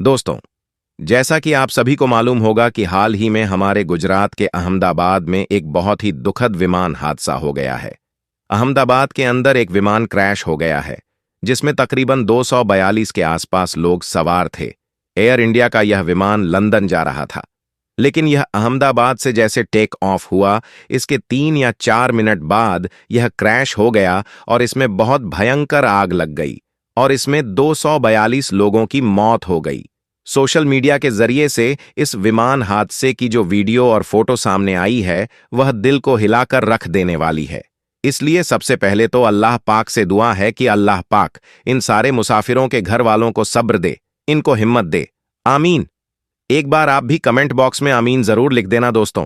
दोस्तों, जैसा कि आप सभी को मालूम होगा कि हाल ही में हमारे गुजरात के अहमदाबाद में एक बहुत ही दुखद विमान हादसा हो गया है। अहमदाबाद के अंदर एक विमान क्रैश हो गया है, जिसमें तकरीबन 242 के आसपास लोग सवार थे। एयर इंडिया का यह विमान लंदन जा रहा था, लेकिन यह अहमदाबाद से जैसे टेक ऑफ हुआ, इसके 3 या 4 मिनट बाद यह क्रैश हो गया और इसमें बहुत भयंकर आग लग गई और इसमें 242 लोगों की मौत हो गई। सोशल मीडिया के जरिए से इस विमान हादसे की जो वीडियो और फोटो सामने आई है, वह दिल को हिलाकर रख देने वाली है। इसलिए सबसे पहले तो अल्लाह पाक से दुआ है कि अल्लाह पाक इन सारे मुसाफिरों के घर वालों को सब्र दे, इनको हिम्मत दे। आमीन। एक बार आप भी कमेंट बॉक्स में आमीन जरूर लिख देना दोस्तों।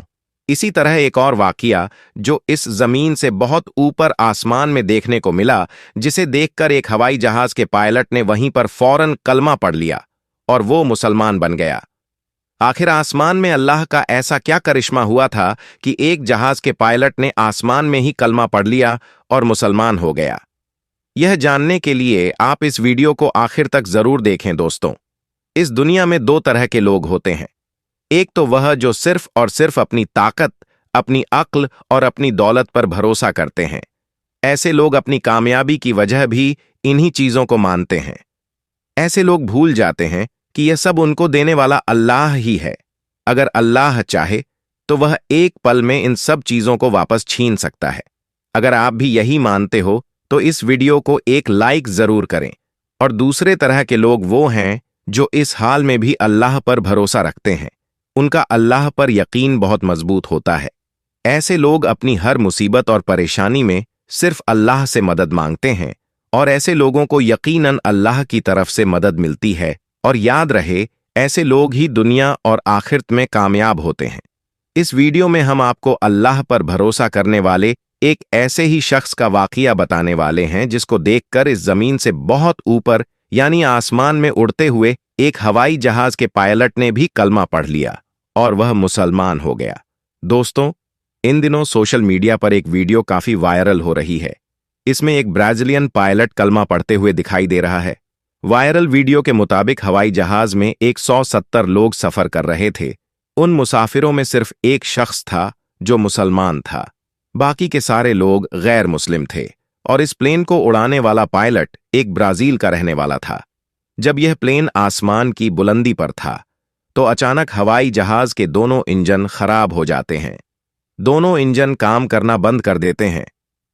इसी तरह एक और वाकया जो इस जमीन से बहुत ऊपर आसमान में देखने को मिला, जिसे देखकर एक हवाई जहाज के पायलट ने वहीं पर फौरन कलमा पढ़ लिया और वो मुसलमान बन गया। आखिर आसमान में अल्लाह का ऐसा क्या करिश्मा हुआ था कि एक जहाज के पायलट ने आसमान में ही कलमा पढ़ लिया और मुसलमान हो गया? यह जानने के लिए आप इस वीडियो को आखिर तक जरूर देखें दोस्तों। इस दुनिया में 2 तरह के लोग होते हैं। एक तो वह जो सिर्फ और सिर्फ अपनी ताकत, अपनी अक्ल और अपनी दौलत पर भरोसा करते हैं। ऐसे लोग अपनी कामयाबी की वजह भी इन्हीं चीजों को मानते हैं। ऐसे लोग भूल जाते हैं कि यह सब उनको देने वाला अल्लाह ही है। अगर अल्लाह चाहे तो वह एक पल में इन सब चीजों को वापस छीन सकता है। अगर आप भी यही मानते हो तो इस वीडियो को एक लाइक जरूर करें। और दूसरे तरह के लोग वो हैं जो इस हाल में भी अल्लाह पर भरोसा रखते हैं। उनका अल्लाह पर यकीन बहुत मजबूत होता है। ऐसे लोग अपनी हर मुसीबत और परेशानी में सिर्फ अल्लाह से मदद मांगते हैं और ऐसे लोगों को यकीनन अल्लाह की तरफ से मदद मिलती है। और याद रहे, ऐसे लोग ही दुनिया और आखिरत में कामयाब होते हैं। इस वीडियो में हम आपको अल्लाह पर भरोसा करने वाले एक ऐसे ही शख्स का वाकया बताने वाले हैं जिसको देखकर इस जमीन से बहुत ऊपर यानी आसमान में उड़ते हुए एक हवाई जहाज के पायलट ने भी कलमा पढ़ लिया और वह मुसलमान हो गया। दोस्तों, इन दिनों सोशल मीडिया पर एक वीडियो काफी वायरल हो रही है। इसमें एक ब्राजीलियन पायलट कलमा पढ़ते हुए दिखाई दे रहा है। वायरल वीडियो के मुताबिक हवाई जहाज में 170 लोग सफर कर रहे थे। उन मुसाफिरों में सिर्फ एक शख्स था जो मुसलमान था, बाकी के सारे लोग गैर मुस्लिम थे। और इस प्लेन को उड़ाने वाला पायलट एक ब्राजील का रहने वाला था। जब यह प्लेन आसमान की बुलंदी पर था तो अचानक हवाई जहाज के दोनों इंजन खराब हो जाते हैं। दोनों इंजन काम करना बंद कर देते हैं।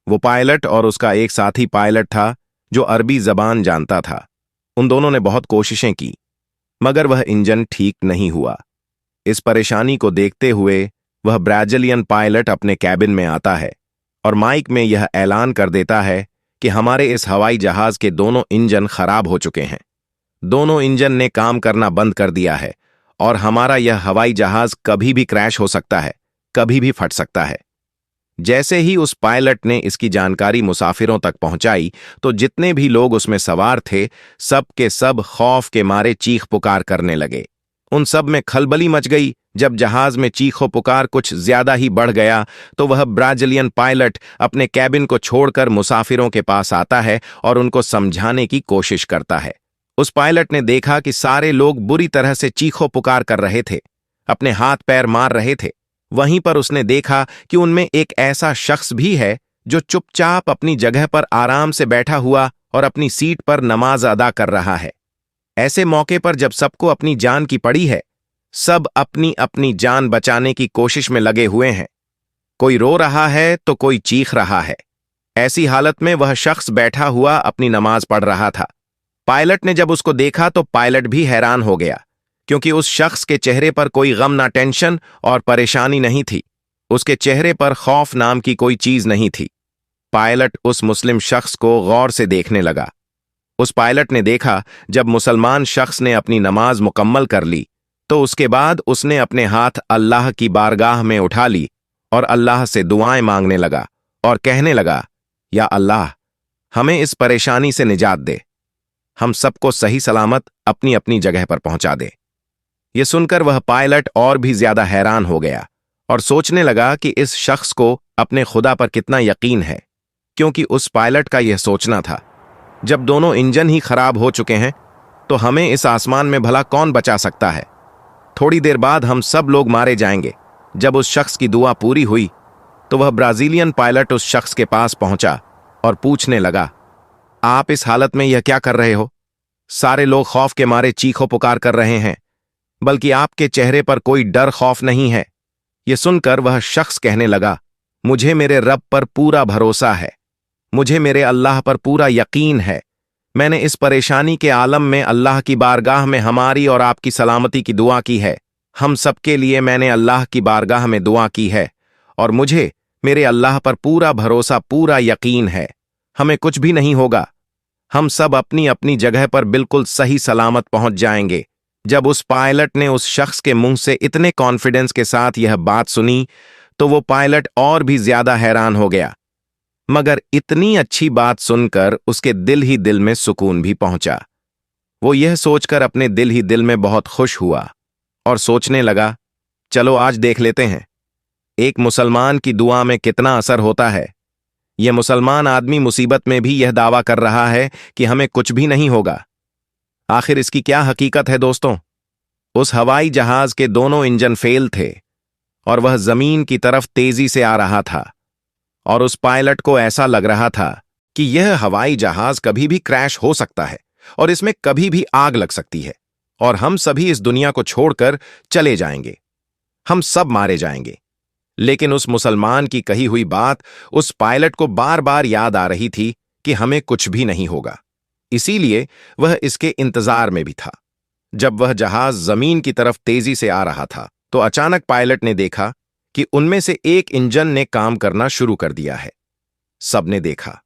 वो पायलट और उसका एक साथी पायलट था जो अरबी जबान जानता था। उन दोनों ने बहुत कोशिशें की, मगर वह इंजन ठीक नहीं हुआ। इस परेशानी को देखते हुए वह ब्राजीलियन पायलट अपने कैबिन में आता है और माइक में यह ऐलान कर देता है कि हमारे इस हवाई जहाज के दोनों इंजन खराब हो चुके हैं। दोनों इंजन ने काम करना बंद कर दिया है और हमारा यह हवाई जहाज कभी भी क्रैश हो सकता है, कभी भी फट सकता है। जैसे ही उस पायलट ने इसकी जानकारी मुसाफिरों तक पहुंचाई तो जितने भी लोग उसमें सवार थे, सब के सब खौफ के मारे चीख पुकार करने लगे। उन सब में खलबली मच गई। जब जहाज में चीखो पुकार कुछ ज्यादा ही बढ़ गया तो वह ब्राजीलियन पायलट अपने कैबिन को छोड़कर मुसाफिरों के पास आता है और उनको समझाने की कोशिश करता है। उस पायलट ने देखा कि सारे लोग बुरी तरह से चीखो पुकार कर रहे थे, अपने हाथ पैर मार रहे थे। वहीं पर उसने देखा कि उनमें एक ऐसा शख्स भी है जो चुपचाप अपनी जगह पर आराम से बैठा हुआ और अपनी सीट पर नमाज अदा कर रहा है। ऐसे मौके पर जब सबको अपनी जान की पड़ी है, सब अपनी अपनी जान बचाने की कोशिश में लगे हुए हैं। कोई रो रहा है तो कोई चीख रहा है। ऐसी हालत में वह शख्स बैठा हुआ अपनी नमाज पढ़ रहा था। पायलट ने जब उसको देखा तो पायलट भी हैरान हो गया, क्योंकि उस शख्स के चेहरे पर कोई गम ना टेंशन और परेशानी नहीं थी। उसके चेहरे पर खौफ नाम की कोई चीज नहीं थी। पायलट उस मुस्लिम शख्स को गौर से देखने लगा। उस पायलट ने देखा जब मुसलमान शख्स ने अपनी नमाज मुकम्मल कर ली तो उसके बाद उसने अपने हाथ अल्लाह की बारगाह में उठा ली और अल्लाह से दुआएं मांगने लगा और कहने लगा, या अल्लाह, हमें इस परेशानी से निजात दे, हम सबको सही सलामत अपनी अपनी जगह पर पहुंचा दे। यह सुनकर वह पायलट और भी ज्यादा हैरान हो गया और सोचने लगा कि इस शख्स को अपने खुदा पर कितना यकीन है, क्योंकि उस पायलट का यह सोचना था, जब दोनों इंजन ही खराब हो चुके हैं तो हमें इस आसमान में भला कौन बचा सकता है। थोड़ी देर बाद हम सब लोग मारे जाएंगे। जब उस शख्स की दुआ पूरी हुई तो वह ब्राजीलियन पायलट उस शख्स के पास पहुंचा और पूछने लगा, आप इस हालत में यह क्या कर रहे हो? सारे लोग खौफ के मारे चीखो पुकार कर रहे हैं, बल्कि आपके चेहरे पर कोई डर खौफ नहीं है। यह सुनकर वह शख्स कहने लगा, मुझे मेरे रब पर पूरा भरोसा है, मुझे मेरे अल्लाह पर पूरा यकीन है। मैंने इस परेशानी के आलम में अल्लाह की बारगाह में हमारी और आपकी सलामती की दुआ की है। हम सबके लिए मैंने अल्लाह की बारगाह में दुआ की है और मुझे मेरे अल्लाह पर पूरा भरोसा, पूरा यकीन है। हमें कुछ भी नहीं होगा। हम सब अपनी अपनी जगह पर बिल्कुल सही सलामत पहुंच जाएंगे। जब उस पायलट ने उस शख्स के मुंह से इतने कॉन्फिडेंस के साथ यह बात सुनी तो वो पायलट और भी ज्यादा हैरान हो गया, मगर इतनी अच्छी बात सुनकर उसके दिल ही दिल में सुकून भी पहुंचा। वो यह सोचकर अपने दिल ही दिल में बहुत खुश हुआ और सोचने लगा, चलो आज देख लेते हैं एक मुसलमान की दुआ में कितना असर होता है। यह मुसलमान आदमी मुसीबत में भी यह दावा कर रहा है कि हमें कुछ भी नहीं होगा। आखिर इसकी क्या हकीकत है दोस्तों? उस हवाई जहाज के दोनों इंजन फेल थे और वह जमीन की तरफ तेजी से आ रहा था और उस पायलट को ऐसा लग रहा था कि यह हवाई जहाज कभी भी क्रैश हो सकता है और इसमें कभी भी आग लग सकती है और हम सभी इस दुनिया को छोड़कर चले जाएंगे, हम सब मारे जाएंगे। लेकिन उस मुसलमान की कही हुई बात उस पायलट को बार बार याद आ रही थी कि हमें कुछ भी नहीं होगा। इसीलिए वह इसके इंतजार में भी था। जब वह जहाज जमीन की तरफ तेजी से आ रहा था तो अचानक पायलट ने देखा कि उनमें से एक इंजन ने काम करना शुरू कर दिया है। सबने देखा,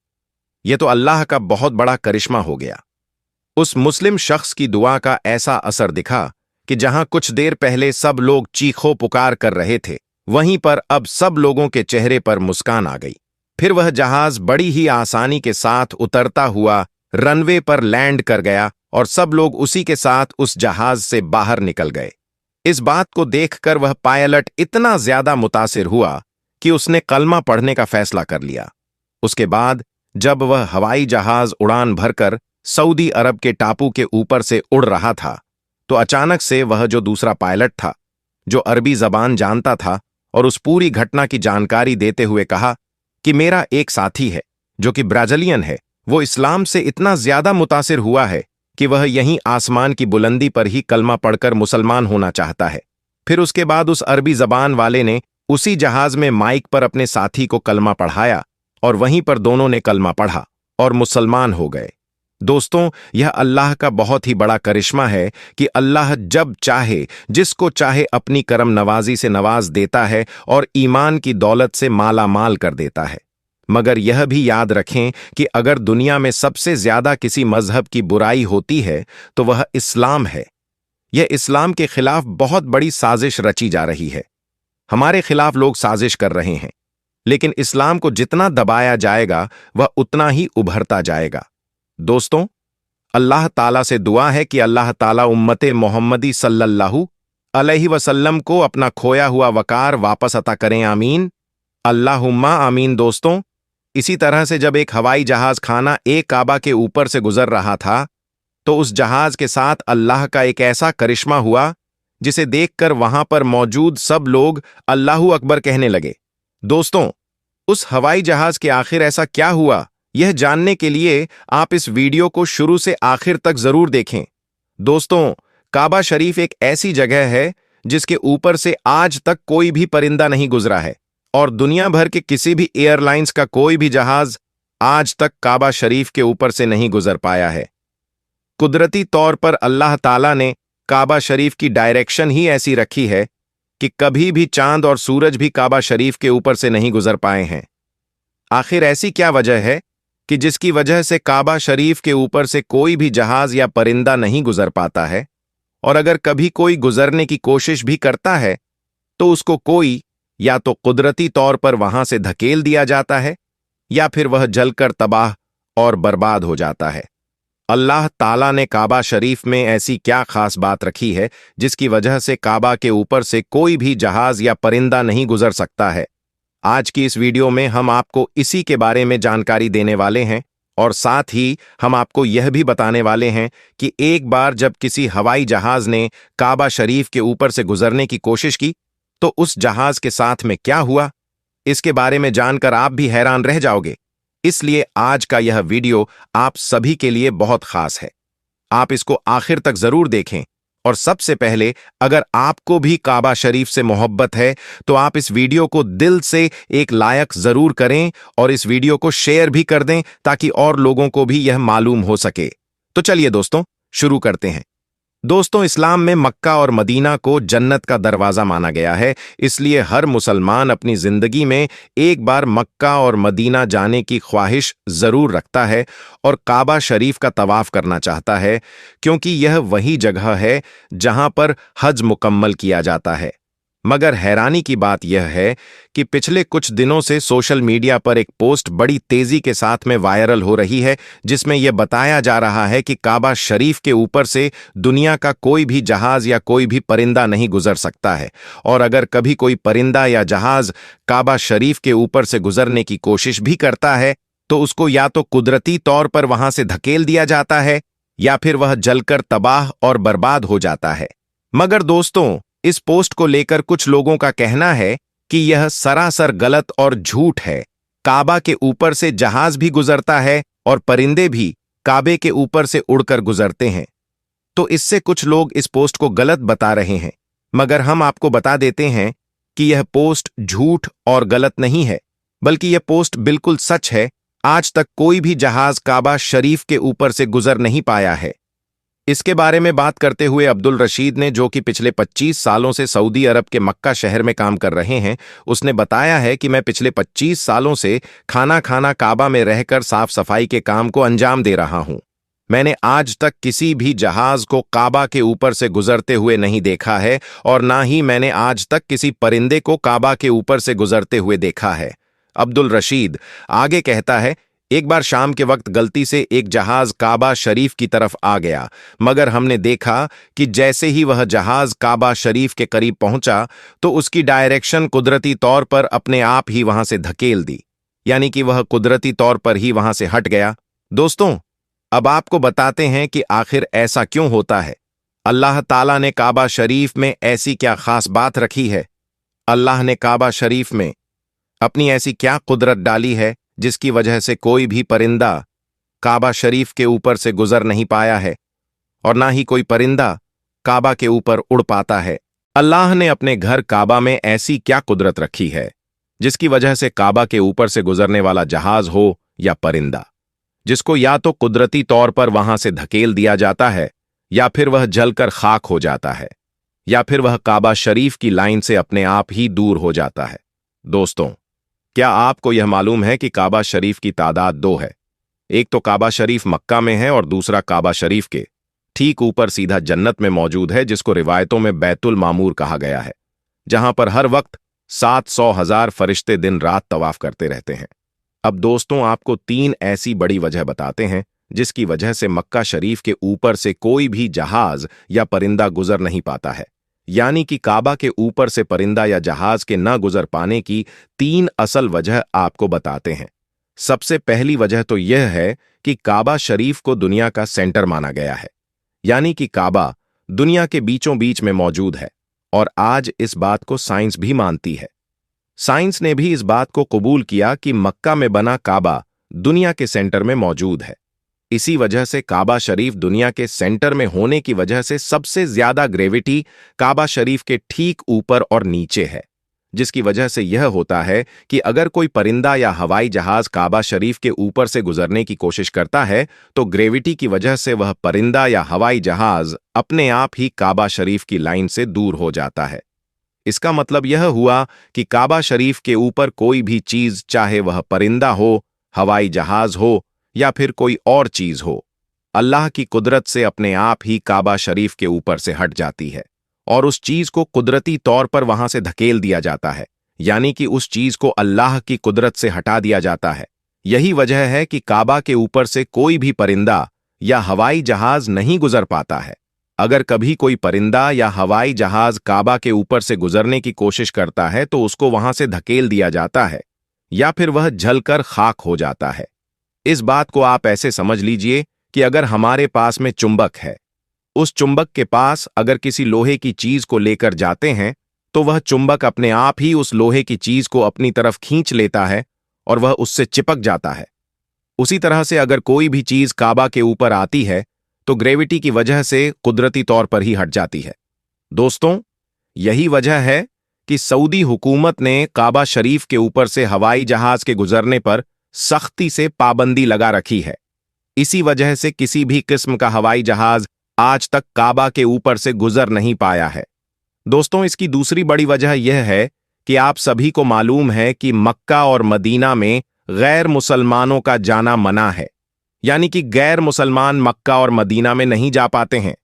यह तो अल्लाह का बहुत बड़ा करिश्मा हो गया। उस मुस्लिम शख्स की दुआ का ऐसा असर दिखा कि जहां कुछ देर पहले सब लोग चीखो पुकार कर रहे थे, वहीं पर अब सब लोगों के चेहरे पर मुस्कान आ गई। फिर वह जहाज बड़ी ही आसानी के साथ उतरता हुआ रनवे पर लैंड कर गया और सब लोग उसी के साथ उस जहाज से बाहर निकल गए। इस बात को देखकर वह पायलट इतना ज्यादा मुतासिर हुआ कि उसने कलमा पढ़ने का फैसला कर लिया। उसके बाद जब वह हवाई जहाज उड़ान भरकर सऊदी अरब के टापू के ऊपर से उड़ रहा था तो अचानक से वह जो दूसरा पायलट था, जो अरबी जबान जानता था, और उस पूरी घटना की जानकारी देते हुए कहा कि मेरा एक साथी है जो कि ब्राजीलियन है, वो इस्लाम से इतना ज्यादा मुतासिर हुआ है कि वह यहीं आसमान की बुलंदी पर ही कलमा पढ़कर मुसलमान होना चाहता है। फिर उसके बाद उस अरबी जबान वाले ने उसी जहाज में माइक पर अपने साथी को कलमा पढ़ाया और वहीं पर दोनों ने कलमा पढ़ा और मुसलमान हो गए। दोस्तों, यह अल्लाह का बहुत ही बड़ा करिश्मा है कि अल्लाह जब चाहे जिसको चाहे अपनी करम नवाजी से नवाज देता है और ईमान की दौलत से माला माल कर देता है। मगर यह भी याद रखें कि अगर दुनिया में सबसे ज्यादा किसी मजहब की बुराई होती है तो वह इस्लाम है। यह इस्लाम के खिलाफ बहुत बड़ी साजिश रची जा रही है। हमारे खिलाफ लोग साजिश कर रहे हैं, लेकिन इस्लाम को जितना दबाया जाएगा वह उतना ही उभरता जाएगा। दोस्तों, अल्लाह ताला से दुआ है कि अल्लाह ताला उम्मते मोहम्मदी सल्लल्लाहु अलैहि वसल्लम को अपना खोया हुआ वकार वापस अता करें। आमीन, अल्लाहुम्मा आमीन। दोस्तों, इसी तरह से जब एक हवाई जहाज खाना एक काबा के ऊपर से गुजर रहा था तो उस जहाज के साथ अल्लाह का एक ऐसा करिश्मा हुआ जिसे देखकर वहां पर मौजूद सब लोग अल्लाहू अकबर कहने लगे। दोस्तों, उस हवाई जहाज के आखिर ऐसा क्या हुआ, यह जानने के लिए आप इस वीडियो को शुरू से आखिर तक जरूर देखें। दोस्तों, काबा शरीफ एक ऐसी जगह है जिसके ऊपर से आज तक कोई भी परिंदा नहीं गुजरा है और दुनिया भर के किसी भी एयरलाइंस का कोई भी जहाज आज तक काबा शरीफ के ऊपर से नहीं गुजर पाया है। कुदरती तौर पर अल्लाह ताला ने काबा शरीफ की डायरेक्शन ही ऐसी रखी है कि कभी भी चांद और सूरज भी काबा शरीफ के ऊपर से नहीं गुजर पाए हैं। आखिर ऐसी क्या वजह है कि जिसकी वजह से काबा शरीफ के ऊपर से कोई भी जहाज या परिंदा नहीं गुजर पाता है, और अगर कभी कोई गुजरने की कोशिश भी करता है तो उसको कोई या तो कुदरती तौर पर वहां से धकेल दिया जाता है या फिर वह जलकर तबाह और बर्बाद हो जाता है। अल्लाह ताला ने काबा शरीफ में ऐसी क्या खास बात रखी है जिसकी वजह से काबा के ऊपर से कोई भी जहाज या परिंदा नहीं गुजर सकता है? आज की इस वीडियो में हम आपको इसी के बारे में जानकारी देने वाले हैं और साथ ही हम आपको यह भी बताने वाले हैं कि एक बार जब किसी हवाई जहाज ने काबा शरीफ के ऊपर से गुजरने की कोशिश की तो उस जहाज के साथ में क्या हुआ, इसके बारे में जानकर आप भी हैरान रह जाओगे। इसलिए आज का यह वीडियो आप सभी के लिए बहुत खास है। आप इसको आखिर तक जरूर देखें। और सबसे पहले, अगर आपको भी काबा शरीफ से मोहब्बत है तो आप इस वीडियो को दिल से एक लायक जरूर करें और इस वीडियो को शेयर भी कर दें ताकि और लोगों को भी यह मालूम हो सके। तो चलिए दोस्तों, शुरू करते हैं। दोस्तों, इस्लाम में मक्का और मदीना को जन्नत का दरवाजा माना गया है, इसलिए हर मुसलमान अपनी जिंदगी में एक बार मक्का और मदीना जाने की ख्वाहिश जरूर रखता है और काबा शरीफ का तवाफ करना चाहता है, क्योंकि यह वही जगह है जहां पर हज मुकम्मल किया जाता है। मगर हैरानी की बात यह है कि पिछले कुछ दिनों से सोशल मीडिया पर एक पोस्ट बड़ी तेजी के साथ में वायरल हो रही है, जिसमें यह बताया जा रहा है कि काबा शरीफ के ऊपर से दुनिया का कोई भी जहाज या कोई भी परिंदा नहीं गुजर सकता है, और अगर कभी कोई परिंदा या जहाज काबा शरीफ के ऊपर से गुजरने की कोशिश भी करता है तो उसको या तो कुदरती तौर पर वहां से धकेल दिया जाता है या फिर वह जलकर तबाह और बर्बाद हो जाता है। मगर दोस्तों, इस पोस्ट को लेकर कुछ लोगों का कहना है कि यह सरासर गलत और झूठ है। काबा के ऊपर से जहाज भी गुजरता है और परिंदे भी काबे के ऊपर से उड़कर गुजरते हैं। तो इससे कुछ लोग इस पोस्ट को गलत बता रहे हैं, मगर हम आपको बता देते हैं कि यह पोस्ट झूठ और गलत नहीं है, बल्कि यह पोस्ट बिल्कुल सच है। आज तक कोई भी जहाज काबा शरीफ के ऊपर से गुजर नहीं पाया है। इसके बारे में बात करते हुए अब्दुल रशीद ने, जो कि पिछले 25 सालों से सऊदी अरब के मक्का शहर में काम कर रहे हैं, उसने बताया है कि मैं पिछले 25 सालों से खाना खाना काबा में रहकर साफ सफाई के काम को अंजाम दे रहा हूं। मैंने आज तक किसी भी जहाज को काबा के ऊपर से गुजरते हुए नहीं देखा है और ना ही मैंने आज तक किसी परिंदे को काबा के ऊपर से गुजरते हुए देखा है। अब्दुल रशीद आगे कहता है, एक बार शाम के वक्त गलती से एक जहाज काबा शरीफ की तरफ आ गया, मगर हमने देखा कि जैसे ही वह जहाज काबा शरीफ के करीब पहुंचा तो उसकी डायरेक्शन कुदरती तौर पर अपने आप ही वहां से धकेल दी, यानी कि वह कुदरती तौर पर ही वहां से हट गया। दोस्तों, अब आपको बताते हैं कि आखिर ऐसा क्यों होता है। अल्लाह ताला ने काबा शरीफ में ऐसी क्या खास बात रखी है? अल्लाह ने काबा शरीफ में अपनी ऐसी क्या कुदरत डाली है जिसकी वजह से कोई भी परिंदा काबा शरीफ के ऊपर से गुजर नहीं पाया है और ना ही कोई परिंदा काबा के ऊपर उड़ पाता है? अल्लाह ने अपने घर काबा में ऐसी क्या कुदरत रखी है जिसकी वजह से काबा के ऊपर से गुजरने वाला जहाज हो या परिंदा, जिसको या तो कुदरती तौर पर वहां से धकेल दिया जाता है या फिर वह जलकर खाक हो जाता है या फिर वह काबा शरीफ की लाइन से अपने आप ही दूर हो जाता है? दोस्तों, क्या आपको यह मालूम है कि काबा शरीफ की तादाद 2 है? एक तो काबा शरीफ मक्का में है और दूसरा काबा शरीफ के ठीक ऊपर सीधा जन्नत में मौजूद है, जिसको रिवायतों में बैतुल मामूर कहा गया है, जहां पर हर वक्त 700,000 फरिश्ते दिन रात तवाफ करते रहते हैं। अब दोस्तों, आपको 3 ऐसी बड़ी वजह बताते हैं जिसकी वजह से मक्का शरीफ के ऊपर से कोई भी जहाज या परिंदा गुजर नहीं पाता है, यानी कि काबा के ऊपर से परिंदा या जहाज के न गुजर पाने की 3 असल वजह आपको बताते हैं। सबसे पहली वजह तो यह है कि काबा शरीफ को दुनिया का सेंटर माना गया है, यानी कि काबा दुनिया के बीचों बीच में मौजूद है और आज इस बात को साइंस भी मानती है। साइंस ने भी इस बात को कबूल किया कि मक्का में बना काबा दुनिया के सेंटर में मौजूद है। इसी वजह से काबा शरीफ दुनिया के सेंटर में होने की वजह से सबसे ज्यादा ग्रेविटी काबा शरीफ के ठीक ऊपर और नीचे है, जिसकी वजह से यह होता है कि अगर कोई परिंदा या हवाई जहाज काबा शरीफ के ऊपर से गुजरने की कोशिश करता है तो ग्रेविटी की वजह से वह परिंदा या हवाई जहाज अपने आप ही काबा शरीफ की लाइन से दूर हो जाता है। इसका मतलब यह हुआ कि काबा शरीफ के ऊपर कोई भी चीज, चाहे वह परिंदा हो, हवाई जहाज हो या फिर कोई और चीज हो, अल्लाह की कुदरत से अपने आप ही काबा शरीफ के ऊपर से हट जाती है और उस चीज को कुदरती तौर पर वहां से धकेल दिया जाता है, यानी कि उस चीज को अल्लाह की कुदरत से हटा दिया जाता है। यही वजह है कि काबा के ऊपर से कोई भी परिंदा या हवाई जहाज नहीं गुजर पाता है। अगर कभी कोई परिंदा या हवाई जहाज काबा के ऊपर से गुजरने की कोशिश करता है तो उसको वहां से धकेल दिया जाता है या फिर वह जलकर खाक हो जाता है। इस बात को आप ऐसे समझ लीजिए कि अगर हमारे पास में चुंबक है, उस चुंबक के पास अगर किसी लोहे की चीज को लेकर जाते हैं तो वह चुंबक अपने आप ही उस लोहे की चीज को अपनी तरफ खींच लेता है और वह उससे चिपक जाता है। उसी तरह से अगर कोई भी चीज काबा के ऊपर आती है तो ग्रेविटी की वजह से कुदरती तौर पर ही हट जाती है। दोस्तों, यही वजह है कि सऊदी हुकूमत ने काबा शरीफ के ऊपर से हवाई जहाज के गुजरने पर सख्ती से पाबंदी लगा रखी है। इसी वजह से किसी भी किस्म का हवाई जहाज आज तक काबा के ऊपर से गुजर नहीं पाया है। दोस्तों, इसकी दूसरी बड़ी वजह यह है कि आप सभी को मालूम है कि मक्का और मदीना में गैर मुसलमानों का जाना मना है, यानी कि गैर मुसलमान मक्का और मदीना में नहीं जा पाते हैं।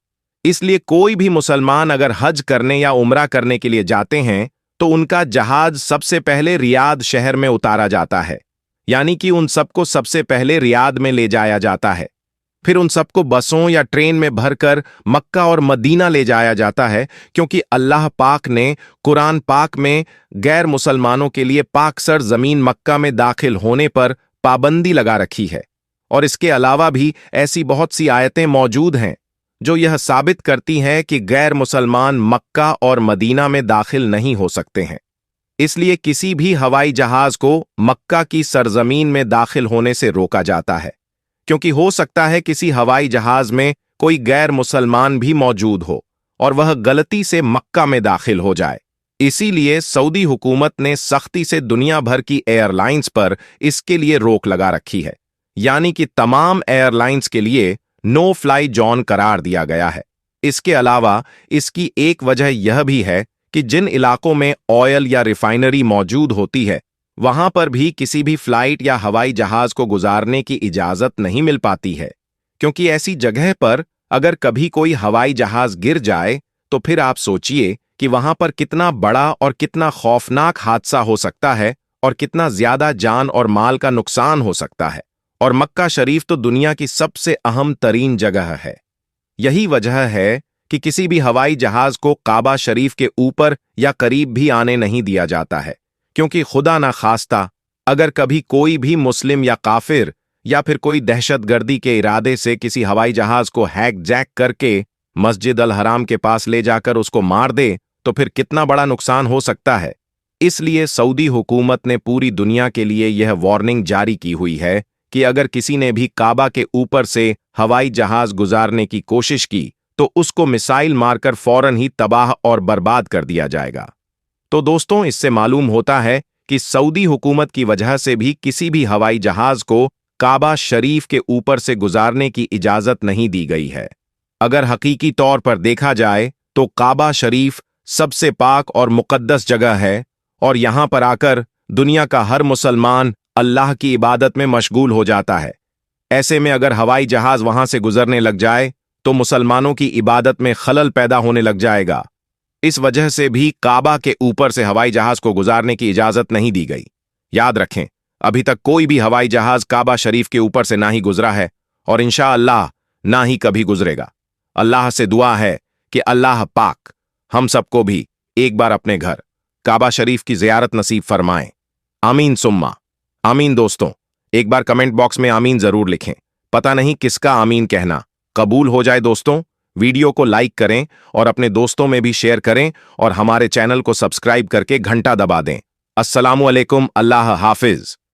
इसलिए कोई भी मुसलमान अगर हज करने या उम्रा करने के लिए जाते हैं तो उनका जहाज सबसे पहले रियाद शहर में उतारा जाता है, यानी कि उन सबको सबसे पहले रियाद में ले जाया जाता है। फिर उन सबको बसों या ट्रेन में भरकर मक्का और मदीना ले जाया जाता है, क्योंकि अल्लाह पाक ने कुरान पाक में गैर मुसलमानों के लिए पाकसर जमीन मक्का में दाखिल होने पर पाबंदी लगा रखी है। और इसके अलावा भी ऐसी बहुत सी आयतें मौजूद हैं जो यह साबित करती हैं कि गैर मुसलमान मक्का और मदीना में दाखिल नहीं हो सकते हैं। इसलिए किसी भी हवाई जहाज को मक्का की सरजमीन में दाखिल होने से रोका जाता है, क्योंकि हो सकता है किसी हवाई जहाज में कोई गैर मुसलमान भी मौजूद हो और वह गलती से मक्का में दाखिल हो जाए। इसीलिए सऊदी हुकूमत ने सख्ती से दुनिया भर की एयरलाइंस पर इसके लिए रोक लगा रखी है, यानी कि तमाम एयरलाइंस के लिए नो फ्लाई जोन करार दिया गया है। इसके अलावा इसकी एक वजह यह भी है कि जिन इलाकों में ऑयल या रिफाइनरी मौजूद होती है वहां पर भी किसी भी फ्लाइट या हवाई जहाज को गुजारने की इजाजत नहीं मिल पाती है, क्योंकि ऐसी जगह पर अगर कभी कोई हवाई जहाज गिर जाए तो फिर आप सोचिए कि वहां पर कितना बड़ा और कितना खौफनाक हादसा हो सकता है और कितना ज्यादा जान और माल का नुकसान हो सकता है। और मक्का शरीफ तो दुनिया की सबसे अहम तरीन जगह है। यही वजह है कि किसी भी हवाई जहाज को काबा शरीफ के ऊपर या करीब भी आने नहीं दिया जाता है, क्योंकि खुदा ना खास्ता अगर कभी कोई भी मुस्लिम या काफिर या फिर कोई दहशतगर्दी के इरादे से किसी हवाई जहाज को हैक जैक करके मस्जिद अल हराम के पास ले जाकर उसको मार दे तो फिर कितना बड़ा नुकसान हो सकता है। इसलिए सऊदी हुकूमत ने पूरी दुनिया के लिए यह वार्निंग जारी की हुई है कि अगर किसी ने भी काबा के ऊपर से हवाई जहाज गुजारने की कोशिश की तो उसको मिसाइल मारकर फौरन ही तबाह और बर्बाद कर दिया जाएगा। तो दोस्तों, इससे मालूम होता है कि सऊदी हुकूमत की वजह से भी किसी भी हवाई जहाज को काबा शरीफ के ऊपर से गुजारने की इजाजत नहीं दी गई है। अगर हकीकी तौर पर देखा जाए तो काबा शरीफ सबसे पाक और मुकद्दस जगह है और यहां पर आकर दुनिया का हर मुसलमान अल्लाह की इबादत में मशगूल हो जाता है। ऐसे में अगर हवाई जहाज वहां से गुजरने लग जाए तो मुसलमानों की इबादत में खलल पैदा होने लग जाएगा। इस वजह से भी काबा के ऊपर से हवाई जहाज को गुजारने की इजाजत नहीं दी गई। याद रखें, अभी तक कोई भी हवाई जहाज काबा शरीफ के ऊपर से ना ही गुजरा है और इंशाअल्लाह ना ही कभी गुजरेगा। अल्लाह से दुआ है कि अल्लाह पाक हम सबको भी एक बार अपने घर काबा शरीफ की जियारत नसीब फरमाएं। आमीन सुम्मा आमीन। दोस्तों, एक बार कमेंट बॉक्स में आमीन जरूर लिखें। पता नहीं किसका आमीन कहना कबूल हो जाए। दोस्तों, वीडियो को लाइक करें और अपने दोस्तों में भी शेयर करें और हमारे चैनल को सब्सक्राइब करके घंटा दबा दें। अस्सलामु अलैकुम। अल्लाह हाफिज।